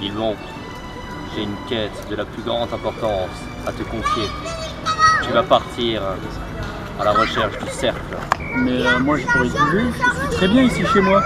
Bilbon, j'ai une quête de la plus grande importance à te confier. Tu vas partir à la recherche du cercle. Mais moi j'ai pas envie de bouger, je suis très bien ici chez moi.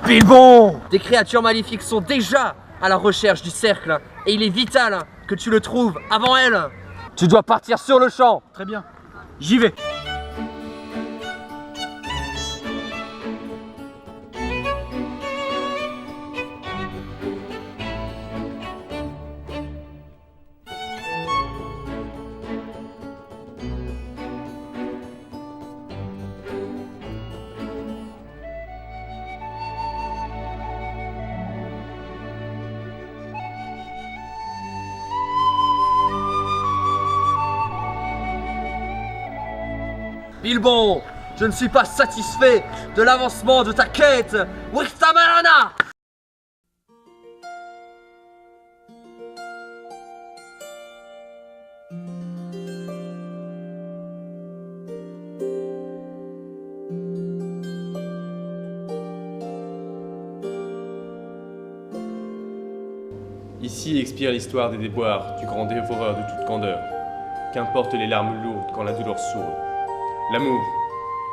Bilbon! Des créatures maléfiques sont déjà à la recherche du cercle et il est vital que tu le trouves avant elles. Tu dois partir sur le champ. Très bien, j'y vais. Bilbon, je ne suis pas satisfait de l'avancement de ta quête. Wixtamarana! Ici expire l'histoire des déboires du grand dévoreur de toute candeur. Qu'importent les larmes lourdes quand la douleur sourde. L'amour,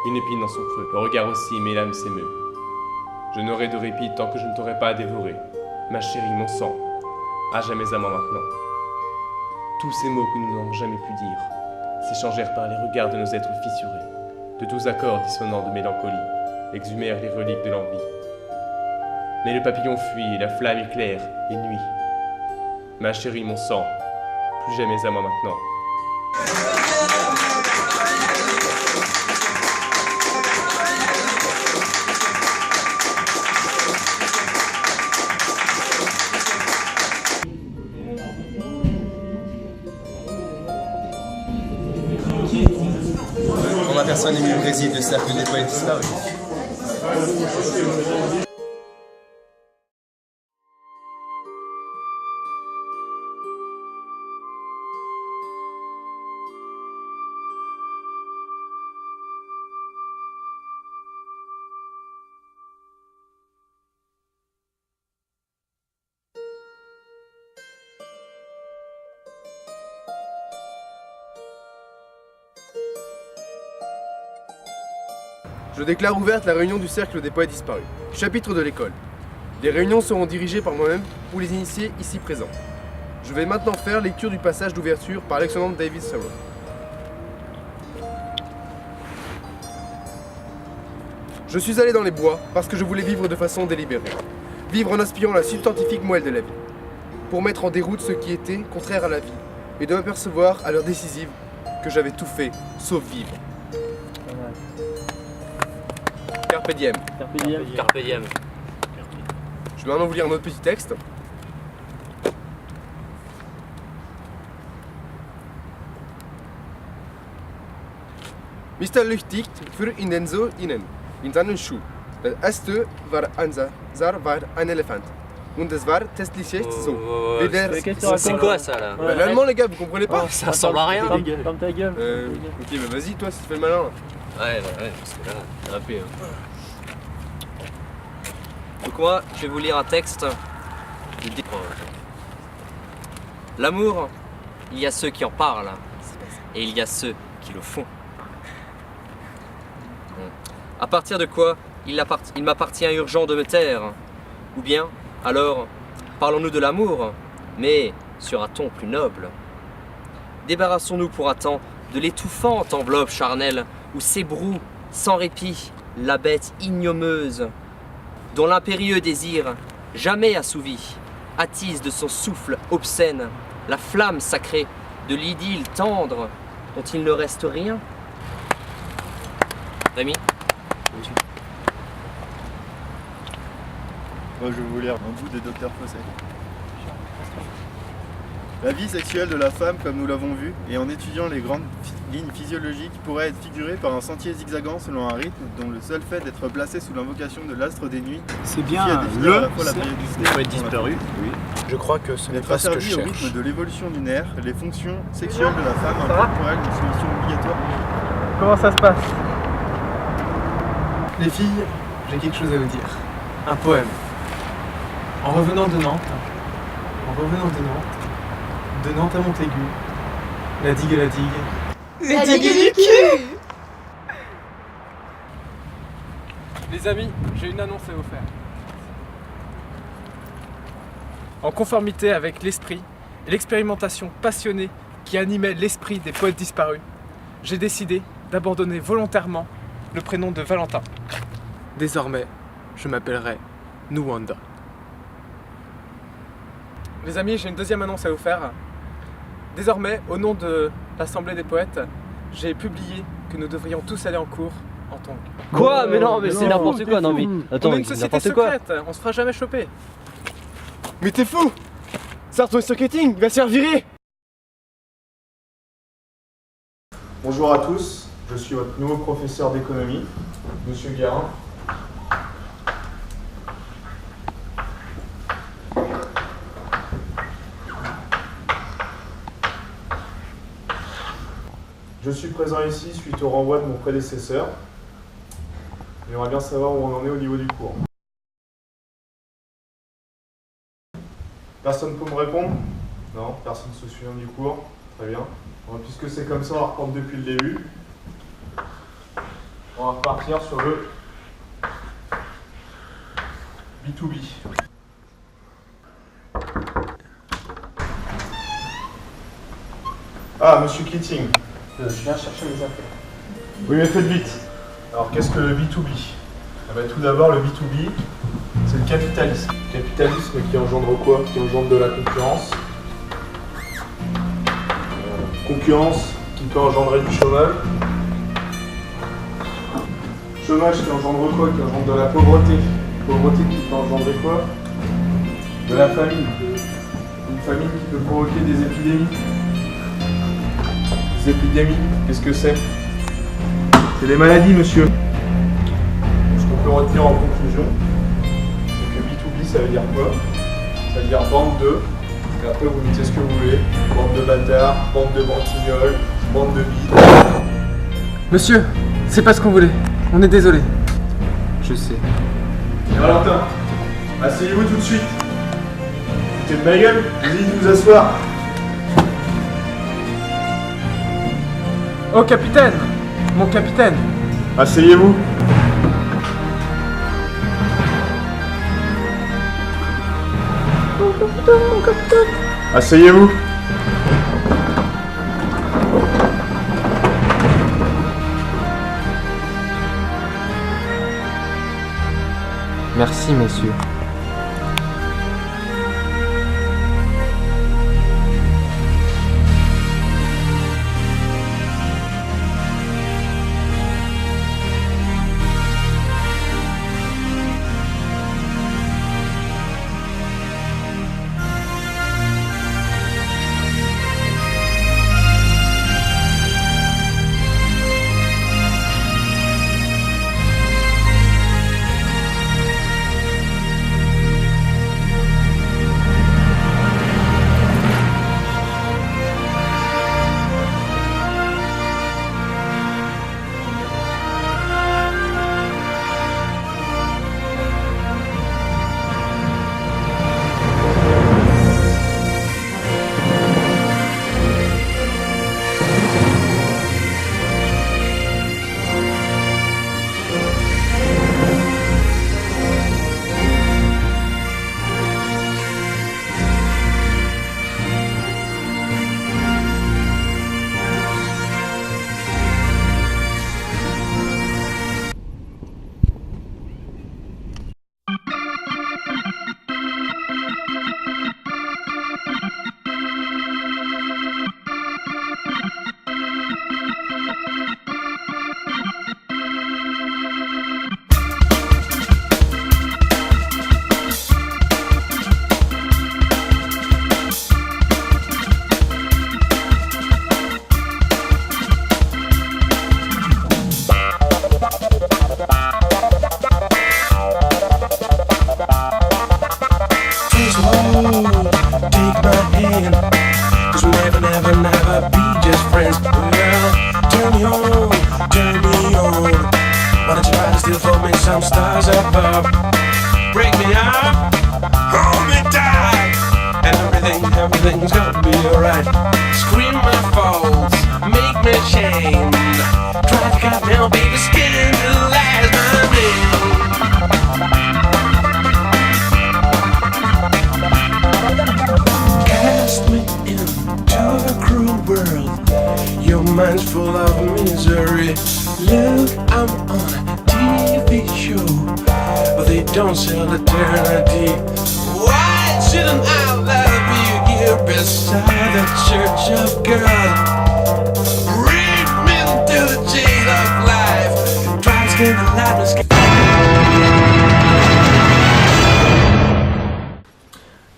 une épine dans son creux, le regard aussi, mais l'âme s'émeut. Je n'aurai de répit tant que je ne t'aurai pas dévoré, ma chérie, mon sang, à jamais à moi maintenant. Tous ces mots que nous n'aurons jamais pu dire s'échangèrent par les regards de nos êtres fissurés. De doux accords dissonants de mélancolie exhumèrent les reliques de l'envie. Mais le papillon fuit, et la flamme éclaire, et nuit. Ma chérie, mon sang, plus jamais à moi maintenant. Quand ma personne émue réside, le cercle des poètes disparu. Je déclare ouverte la réunion du Cercle des Poètes Disparus, chapitre de l'école. Les réunions seront dirigées par moi-même ou les initiés ici présents. Je vais maintenant faire lecture du passage d'ouverture par l'excellent David Thoreau. Je suis allé dans les bois parce que je voulais vivre de façon délibérée. Vivre en aspirant la substantifique moelle de la vie. Pour mettre en déroute ce qui était contraire à la vie. Et de m'apercevoir à l'heure décisive que j'avais tout fait sauf vivre. Carpe diem. Carpe diem. Je vais maintenant vous lire un autre petit texte. Mr. Luchtigt für in den Zoo innen, in seinen Schuh. Der erste war ein Elefant. Und es war testliches so. C'est quoi ça là? Bah, l'allemand les gars, vous comprenez pas? Ça ressemble à rien. Ferme ta gueule. Ok, bah vas-y toi si tu fais le malin. Ouais, parce que là, c'est un peu. Donc moi, je vais vous lire un texte. L'amour, il y a ceux qui en parlent, et il y a ceux qui le font. À partir de quoi il m'appartient urgent de me taire? Ou bien, alors, parlons-nous de l'amour, mais sur un ton plus noble. Débarrassons-nous pour un temps de l'étouffante enveloppe charnelle où s'ébroue, sans répit, la bête ignomeuse, dont l'impérieux désir, jamais assouvi, attise de son souffle obscène la flamme sacrée de l'idylle tendre dont il ne reste rien. Rémi? Moi, je vais vous lire un bout de Dr Fawcett. La vie sexuelle de la femme, comme nous l'avons vu, et en étudiant les grandes lignes physiologiques, pourrait être figurée par un sentier zigzagant selon un rythme dont le seul fait d'être placé sous l'invocation de l'astre des nuits C'est suffit à définir à la fois la périodicité poète disparu. Oui. Je crois que ce n'est Être pas ce que asservi je au cherche. rythme de l'évolution lunaire, les fonctions sexuelles de la femme impliquent pour elle une solution obligatoire. Comment ça se passe? Les filles, j'ai quelque chose à vous dire. Un poème. En revenant de Nantes, de Nantes à Montaigu, la digue. La digue du cul! Les amis, j'ai une annonce à vous faire. En conformité avec l'esprit et l'expérimentation passionnée qui animait l'esprit des poètes disparus, j'ai décidé d'abandonner volontairement le prénom de Valentin. Désormais, je m'appellerai Nuwanda. Les amis, j'ai une deuxième annonce à vous faire. Désormais, au nom de l'Assemblée des poètes, j'ai publié que nous devrions tous aller en cours en tongs. Quoi? Mais non, mais c'est n'importe quoi, non mais... Attends, On est une c'est société n'importe quoi. secrète, on se fera jamais choper. Mais t'es fou! Sartre Marketing, il va se faire virer! Bonjour à tous, je suis votre nouveau professeur d'économie, Monsieur Guérin. Je suis présent ici suite au renvoi de mon prédécesseur. J'aimerais bien savoir où on en est au niveau du cours. Personne peut me répondre? Non, personne ne se souvient du cours. Très bien. Bon, puisque c'est comme ça, on va reprendre depuis le début. On va repartir sur le B2B. Ah, Monsieur Keating. Je viens chercher les affaires. Oui, mais faites vite. Alors, qu'est-ce que le B2B? Ah bah, tout d'abord, le B2B, c'est le capitalisme. Le capitalisme qui engendre quoi? Qui engendre de la concurrence. Concurrence qui peut engendrer du chômage. Chômage qui engendre quoi? Qui engendre de la pauvreté. Pauvreté qui peut engendrer quoi? De la famine. Une famine qui peut provoquer des épidémies. Des épidémies, qu'est-ce que c'est? C'est des maladies, monsieur. Ce qu'on peut retenir en conclusion, c'est que B2B, ça veut dire quoi? Ça veut dire bande de, et après vous mettez ce que vous voulez, bande de bâtards, bande de branquignoles, bande de bides. Monsieur, c'est pas ce qu'on voulait. On est désolé. Je sais. Et Valentin, asseyez-vous tout de suite. Foutez de ma gueule, allez vous asseoir. Oh capitaine! Mon capitaine! Asseyez-vous. Mon capitaine! Asseyez-vous. Merci, messieurs.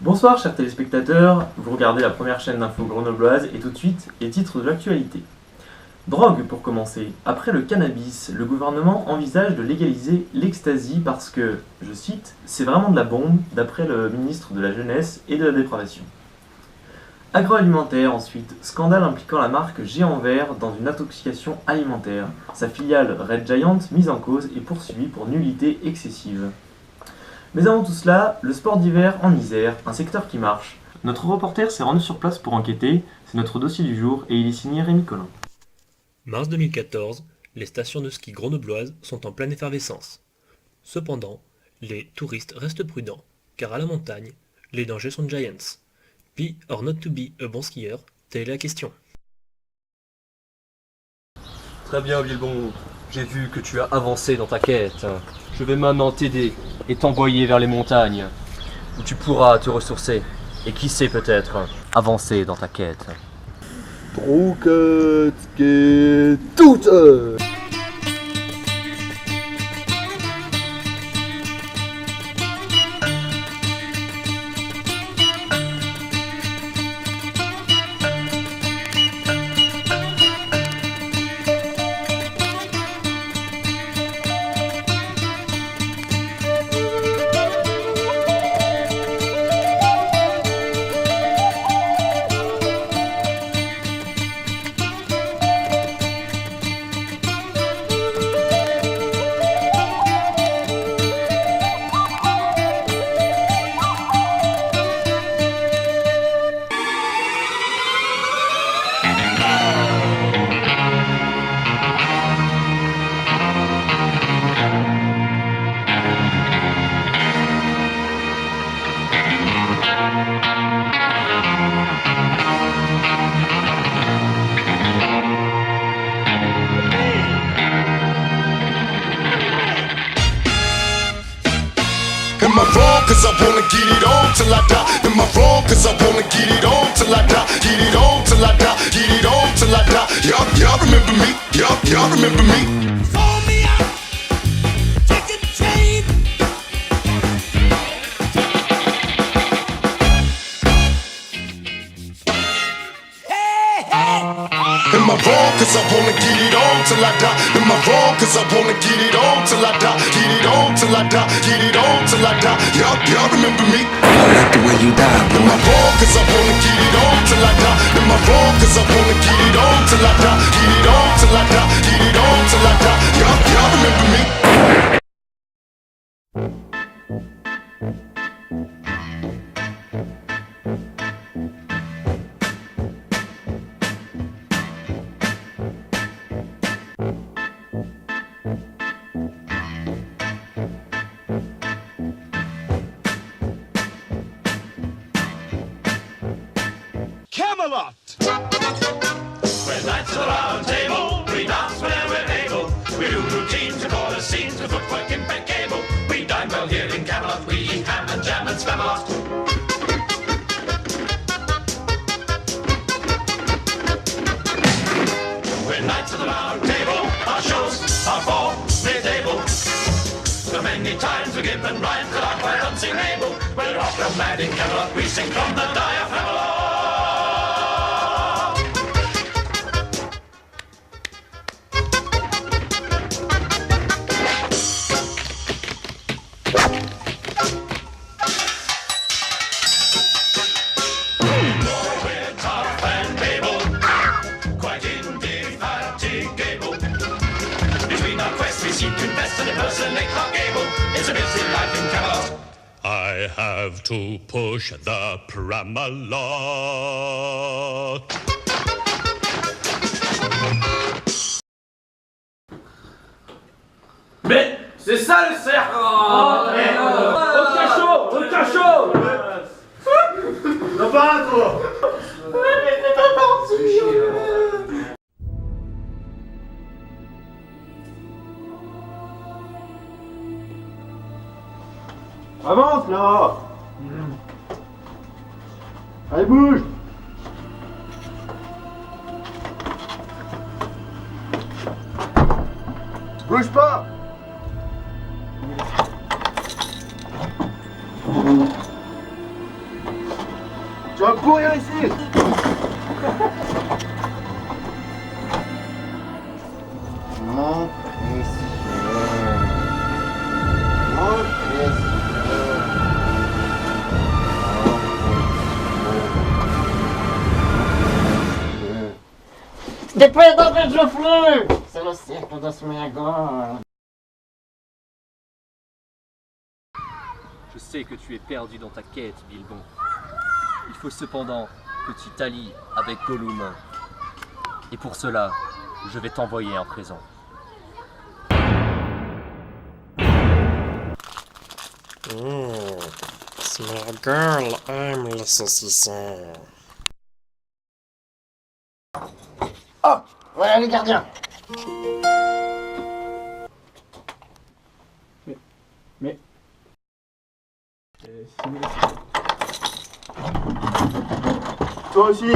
Bonsoir chers téléspectateurs, vous regardez la première chaîne d'info grenobloise et tout de suite les titres de l'actualité. Drogue pour commencer. Après le cannabis, le gouvernement envisage de légaliser l'ecstasy parce que, je cite, c'est vraiment de la bombe d'après le ministre de la Jeunesse et de la Dépravation. Agroalimentaire ensuite, scandale impliquant la marque Géant Vert dans une intoxication alimentaire. Sa filiale Red Giant mise en cause et poursuivie pour nullité excessive. Mais avant tout cela, le sport d'hiver en Isère, un secteur qui marche. Notre reporter s'est rendu sur place pour enquêter, c'est notre dossier du jour et il est signé Rémi Collin. Mars 2014, les stations de ski grenobloises sont en pleine effervescence. Cependant, les touristes restent prudents, car à la montagne, les dangers sont giants. Be or not to be a bon skieur, telle est la question. Très bien, Villebon. J'ai vu que tu as avancé dans ta quête. Je vais maintenant t'aider et t'envoyer vers les montagnes, où tu pourras te ressourcer et qui sait peut-être avancer dans ta quête. Troquette qui toute. till I die. Am I wrong? Cause I wanna get it on till I die. Get it on till I die. Get it on till I die. Y'all remember me? Y'all remember me? Phone me out. Take a train. Am I wrong? Cause I wanna get it on till I die. Am I wrong? Cause I wanna get it on till I die. Get it on till I die. Get it on till I die. Y'all remember me? I like the way you die, boy. Am I wrong? Cause I wanna get it on till I die. Am I wrong? Cause I wanna get it on till I die. Get it on till I die. Get it on till I die. Y'all remember me? Camelot! We're knights of the round table, we dance whenever we're able. We do routines, we call the scenes, with footwork impeccable. We dine well here in Camelot, we eat ham and jam and Spamalot. We're knights of the round table, our shows are for mid-table. So many times we're given rhymes that are quite unsingable. We're opera mad in Camelot, we sing from the diaphragm. I have to push the Pramalot. Mais c'est ça le cercle. Au cachot. Non pas toi. Avance là. Allez, bouge. Bouge pas. Tu vas courir ici. Non, ici. Dépêche d'enlever le flux. C'est le cercle de Sméagol. Je sais que tu es perdu dans ta quête, Bilbon. Il faut cependant que tu t'allies avec Gollum. Et pour cela, je vais t'envoyer un présent. Sméagol aime le saucisson. Oh, voilà le gardien. Mais... Toi aussi.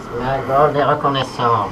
Sméagol est reconnaissant.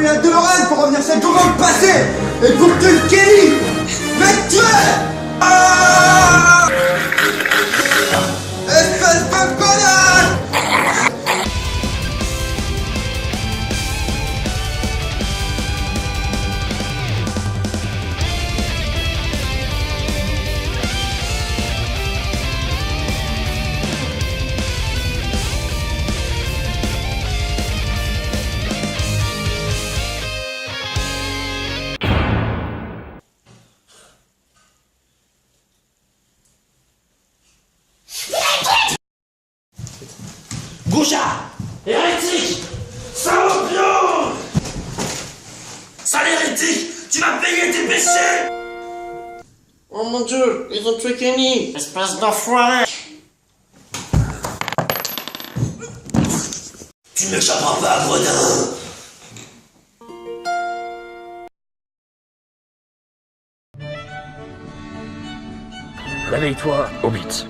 allumé la DeLorean pour revenir 7 jours dans le passé et pour tuer le Kelly. Mais tuer. Espèce de connasse. Gauchard, hérétique, salopion, sale hérétique, tu vas payer tes péchés. Oh mon Dieu, ils ont tué Kenny. Espèce d'enfoiré. Tu m'échapperas pas, gredin. Réveille-toi, Hobbit.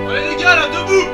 Allez les gars, là, debout.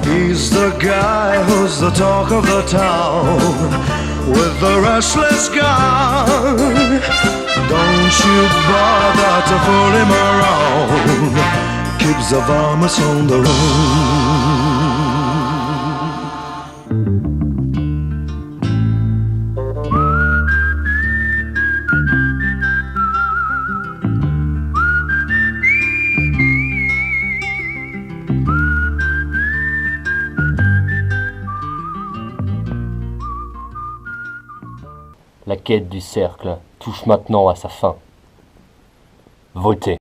He's the guy who's the talk of the town with the restless gun. Don't you bother to fool him around. Keeps the vomits on the run. La quête du cercle touche maintenant à sa fin. Votez.